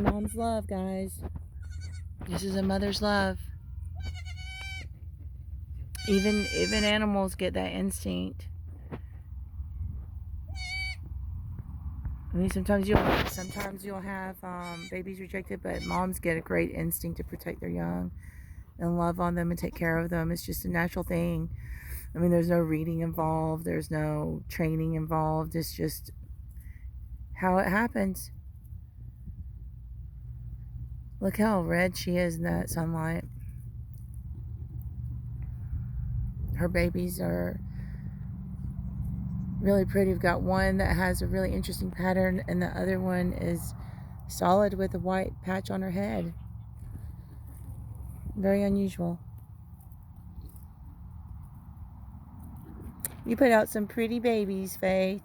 mom's love, guys. This is a mother's love. Even animals get that instinct. I mean, sometimes you'll have babies rejected, but moms get a great instinct to protect their young and love on them and take care of them. It's just a natural thing. I mean, there's no reading involved. There's no training involved. It's just how it happens. Look how red she is in that sunlight. Her babies are really pretty. We've got one that has a really interesting pattern, and the other one is solid with a white patch on her head. Very unusual. You put out some pretty babies, Faith.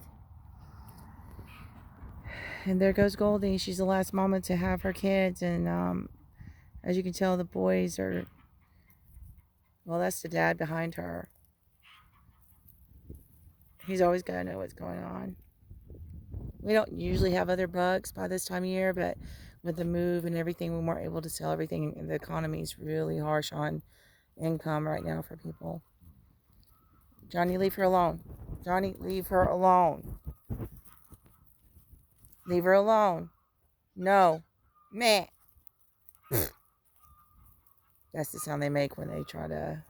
And there goes Goldie. She's the last mama to have her kids, and as you can tell, the boys are, well, that's the dad behind her. He's always got to know what's going on. We don't usually have other bugs by this time of year, but with the move and everything, we weren't able to sell everything. And the economy is really harsh on income right now for people. Johnny, leave her alone. Johnny, leave her alone. Leave her alone. No. Meh. That's the sound they make when they try to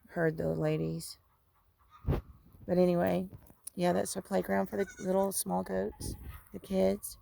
herd the ladies. But anyway, yeah, that's our playground for the little small goats, the kids.